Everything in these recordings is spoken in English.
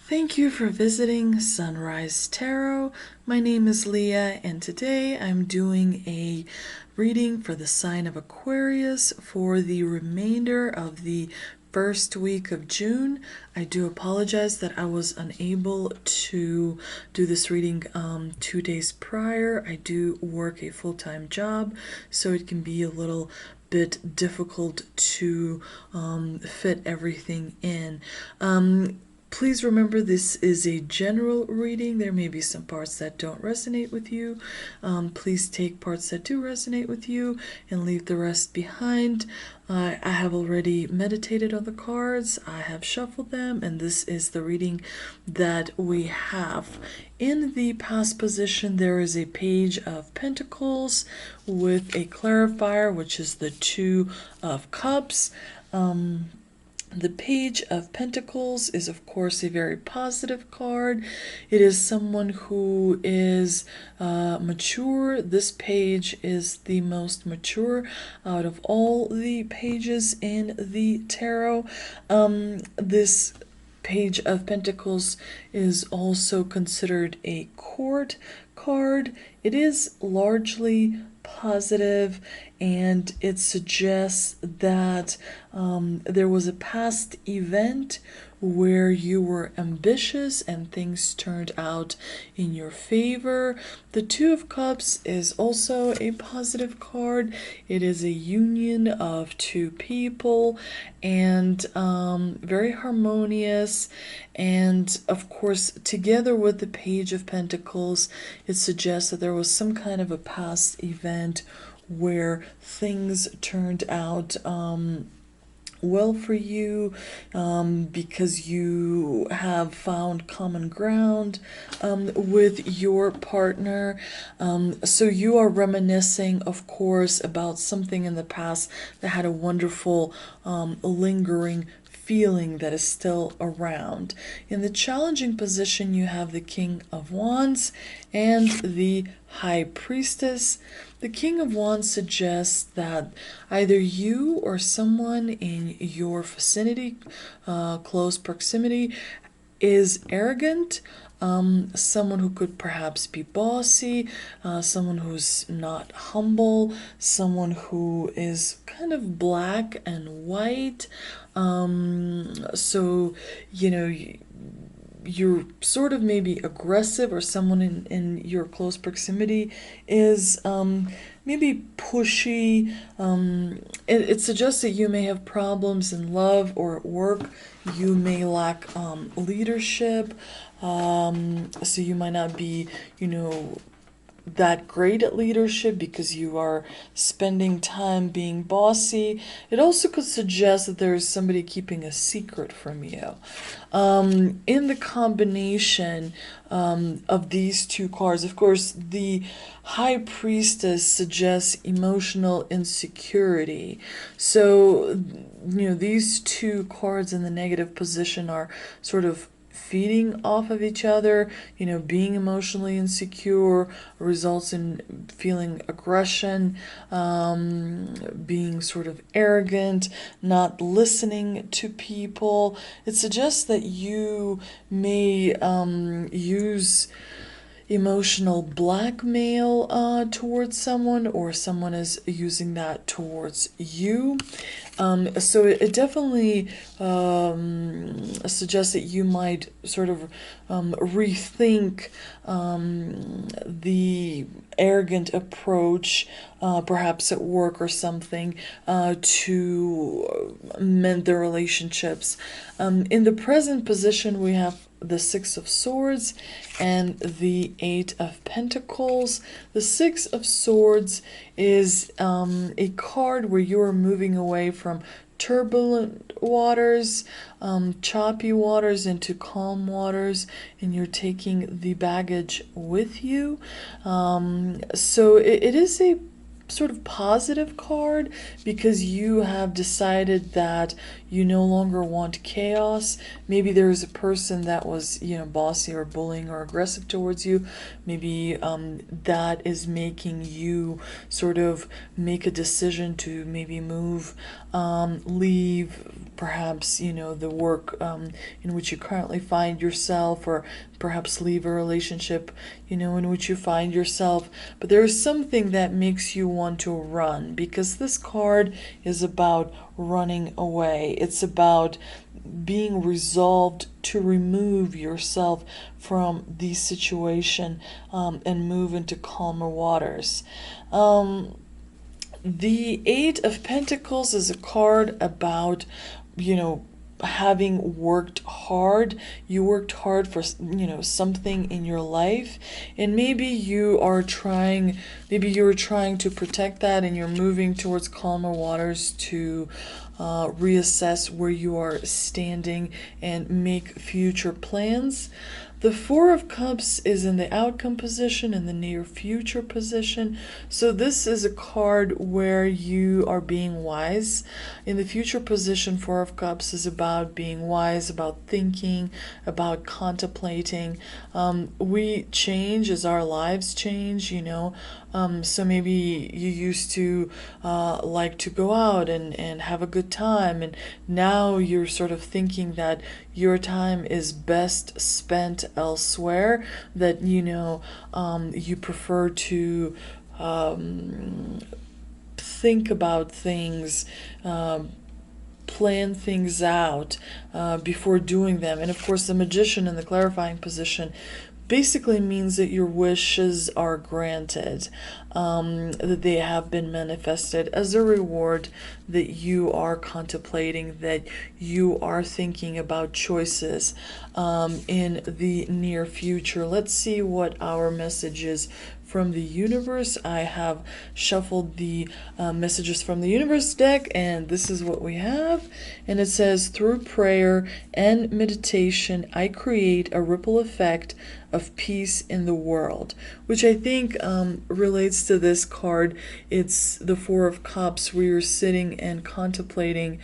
Thank you for visiting Sunrise Tarot. My name is Leah, and today I'm doing a reading for the sign of Aquarius for the remainder of the first week of June. I do apologize that I was unable to do this reading 2 days prior. I do work a full-time job, so it can be a little bit difficult to fit everything in. Please remember this is a general reading. There may be some parts that don't resonate with you. Please take parts that do resonate with you and leave the rest behind. I have already meditated on the cards. I have shuffled them, and this is the reading that we have. In the past position, there is a page of pentacles with a clarifier, which is the Two of Cups. The Page of Pentacles is, of course, a very positive card. It is someone who is mature. This page is the most mature out of all the pages in the tarot. This Page of Pentacles is also considered a court card. It is largely positive, and it suggests that there was a past event where you were ambitious and things turned out in your favor. The Two of Cups is also a positive card. It is a union of two people, and very harmonious. And of course, together with the Page of Pentacles, it suggests that there was some kind of a past event where things turned out well for you, because you have found common ground with your partner. So you are reminiscing, of course, about something in the past that had a wonderful lingering feeling that is still around. In the challenging position, you have the King of Wands and the High Priestess. The King of Wands suggests that either you or someone in your vicinity, close proximity, is arrogant, someone who could perhaps be bossy, someone who's not humble, someone who is kind of black and white. So, you know, you're sort of maybe aggressive, or someone in your close proximity is maybe pushy. It suggests that you may have problems in love or at work. You may lack leadership, so you might not be, that great at leadership because you are spending time being bossy. It also could suggest that there is somebody keeping a secret from you. In the combination of these two cards, of course, the High Priestess suggests emotional insecurity. So, these two cards in the negative position are sort of feeding off of each other. Being emotionally insecure results in feeling aggression, being sort of arrogant, not listening to people. It suggests that you may use emotional blackmail towards someone, or someone is using that towards you. So it definitely suggests that you might sort of rethink the arrogant approach, perhaps at work or something, to mend the relationships. In the present position, we have the Six of Swords and the Eight of Pentacles. The Six of Swords is a card where you are moving away from turbulent waters, choppy waters, into calm waters, and you're taking the baggage with you. So it is a sort of positive card because you have decided that You no longer want chaos. Maybe there's a person that was, bossy or bullying or aggressive towards you. Maybe that is making you sort of make a decision to maybe move, leave, perhaps, the work in which you currently find yourself, or perhaps leave a relationship, in which you find yourself. But there is something that makes you want to run, because this card is about running away. It's about being resolved to remove yourself from the situation and move into calmer waters. The Eight of Pentacles is a card about, having worked hard. You worked hard for, something in your life, and maybe you were trying to protect that, and you're moving towards calmer waters to reassess where you are standing and make future plans. The Four of Cups is in the outcome position, in the near future position. So this is a card where you are being wise. In the future position, Four of Cups is about being wise, about thinking, about contemplating. We change as our lives change, so maybe you used to like to go out and have a good time, and now you're sort of thinking that your time is best spent elsewhere, that you prefer to think about things, plan things out before doing them. And of course, the Magician in the clarifying position basically means that your wishes are granted, that they have been manifested as a reward, that you are contemplating, that you are thinking about choices in the near future. Let's see what our message is from the universe. I have shuffled the messages from the universe deck, and this is what we have. And it says, through prayer and meditation, I create a ripple effect of peace in the world, which I think relates to this card. It's the Four of Cups, where you're sitting and contemplating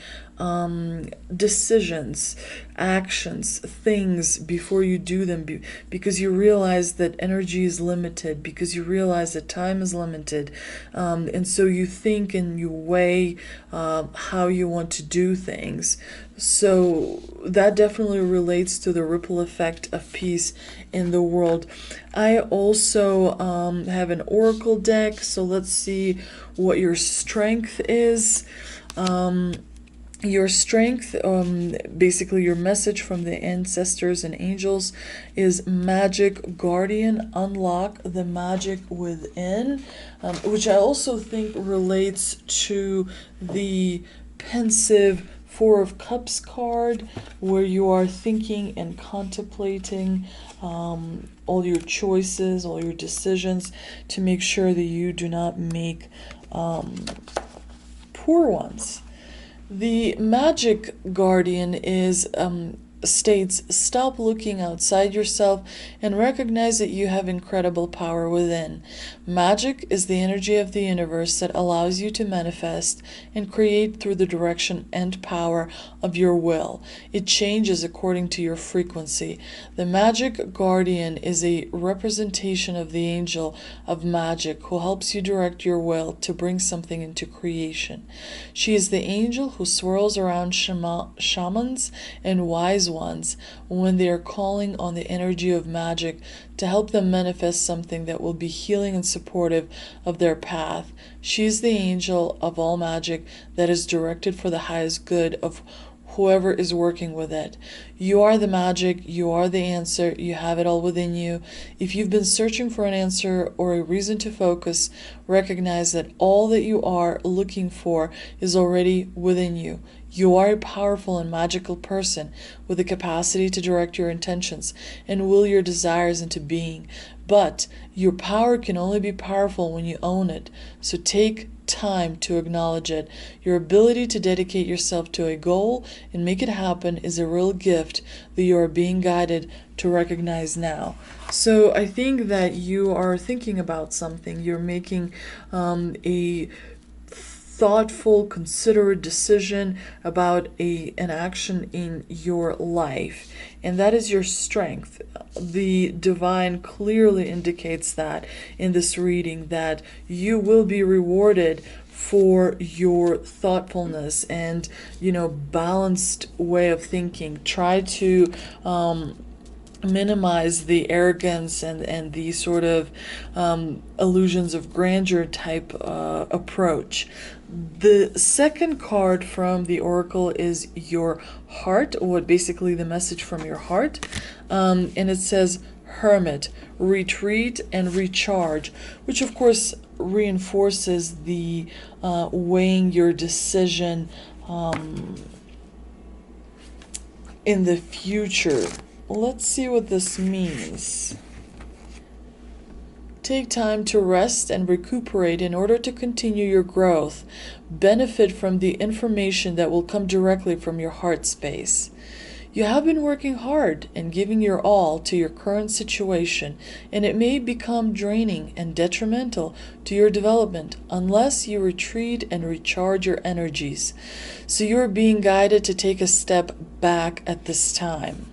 decisions, actions, things before you do them, because you realize that energy is limited, because you realize that time is limited, and so you think and you weigh how you want to do things. So that definitely relates to the ripple effect of peace in the world. I also have an oracle deck, so let's see what your strength is. Your strength, basically your message from the ancestors and angels, is Magic Guardian. Unlock the magic within, which I also think relates to the pensive Four of Cups card, where you are thinking and contemplating all your choices, all your decisions, to make sure that you do not make poor ones. The Magic Guardian states, stop looking outside yourself and recognize that you have incredible power within. Magic is the energy of the universe that allows you to manifest and create through the direction and power of your will. It changes according to your frequency. The Magic Guardian is a representation of the angel of magic, who helps you direct your will to bring something into creation. She is the angel who swirls around shamans and wise ones when they are calling on the energy of magic to help them manifest something that will be healing and supportive of their path. She is the angel of all magic that is directed for the highest good of whoever is working with it. You are the magic, you are the answer, you have it all within you. If you've been searching for an answer or a reason to focus, recognize that all that you are looking for is already within you. You are a powerful and magical person with the capacity to direct your intentions and will your desires into being. But your power can only be powerful when you own it. So take time to acknowledge it. Your ability to dedicate yourself to a goal and make it happen is a real gift that you are being guided to recognize now. So I think that you are thinking about something. You're making a thoughtful, considerate decision about an action in your life, and that is your strength. The divine clearly indicates that in this reading, that you will be rewarded for your thoughtfulness and, balanced way of thinking. Try to minimize the arrogance and the sort of illusions of grandeur type approach. The second card from the oracle is your heart, or basically the message from your heart, and it says hermit, retreat and recharge, which of course reinforces the weighing your decision in the future. Let's see what this means. Take time to rest and recuperate in order to continue your growth. Benefit from the information that will come directly from your heart space. You have been working hard and giving your all to your current situation, and it may become draining and detrimental to your development unless you retreat and recharge your energies. So you are being guided to take a step back at this time.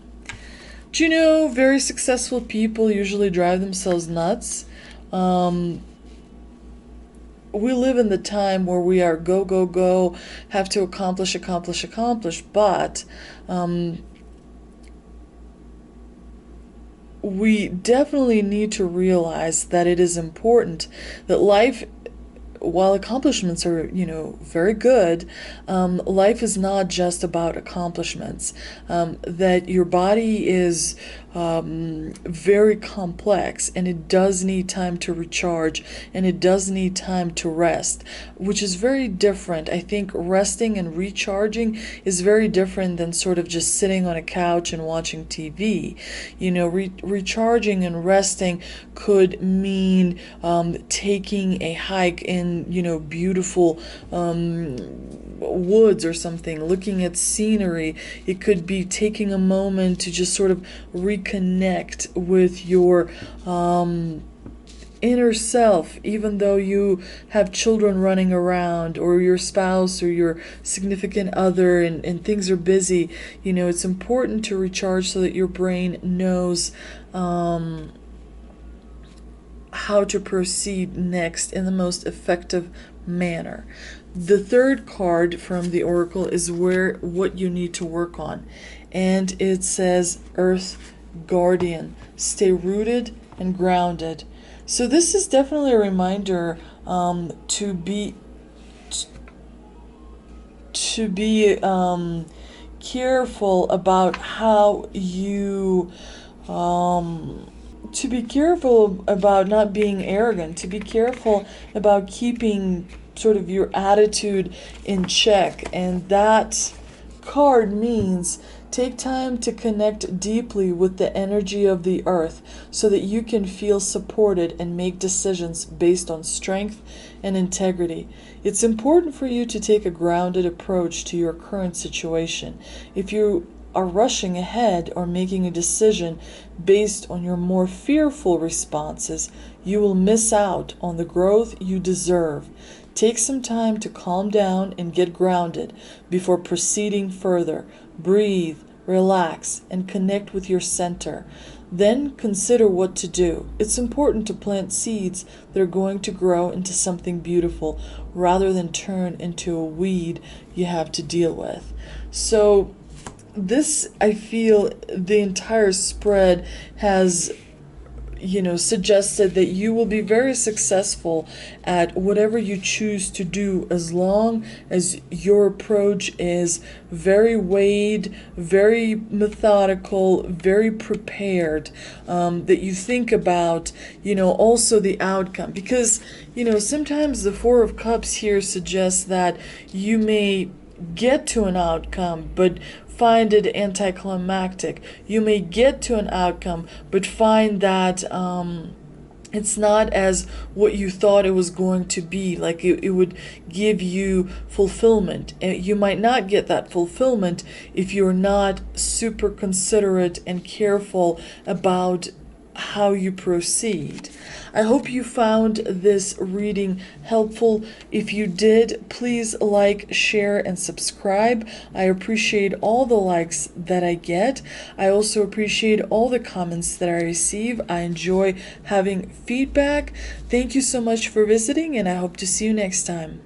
Do you know, very successful people usually drive themselves nuts. We live in the time where we are go, go, go, have to accomplish, but we definitely need to realize that it is important that life, while accomplishments are, very good, life is not just about accomplishments. That your body is very complex, and it does need time to recharge, and it does need time to rest, which is very different. I think resting and recharging is very different than sort of just sitting on a couch and watching TV. Recharging and resting could mean taking a hike in, beautiful woods or something, looking at scenery. It could be taking a moment to just sort of reconnect with your inner self, even though you have children running around, or your spouse or your significant other, and things are busy. It's important to recharge so that your brain knows how to proceed next in the most effective manner. The third card from the oracle is what you need to work on, and it says Earth Guardian. Stay rooted and grounded. So this is definitely a reminder to be careful about how you to be careful about not being arrogant, to be careful about keeping sort of your attitude in check. And that card means take time to connect deeply with the energy of the earth so that you can feel supported and make decisions based on strength and integrity. It's important for you to take a grounded approach to your current situation. If you are rushing ahead or making a decision based on your more fearful responses, you will miss out on the growth you deserve. Take some time to calm down and get grounded before proceeding further. Breathe, relax, and connect with your center. Then consider what to do. It's important to plant seeds that are going to grow into something beautiful rather than turn into a weed you have to deal with. So this, I feel, the entire spread has suggested that you will be very successful at whatever you choose to do, as long as your approach is very weighed, very methodical, very prepared, that you think about, also the outcome. Because, sometimes the Four of Cups here suggests that you may get to an outcome, but find it anticlimactic. You may get to an outcome, but find that it's not as what you thought it was going to be. Like it would give you fulfillment. And you might not get that fulfillment if you're not super considerate and careful about how you proceed. I hope you found this reading helpful. If you did, please like, share, and subscribe. I appreciate all the likes that I get. I also appreciate all the comments that I receive. I enjoy having feedback. Thank you so much for visiting, and I hope to see you next time.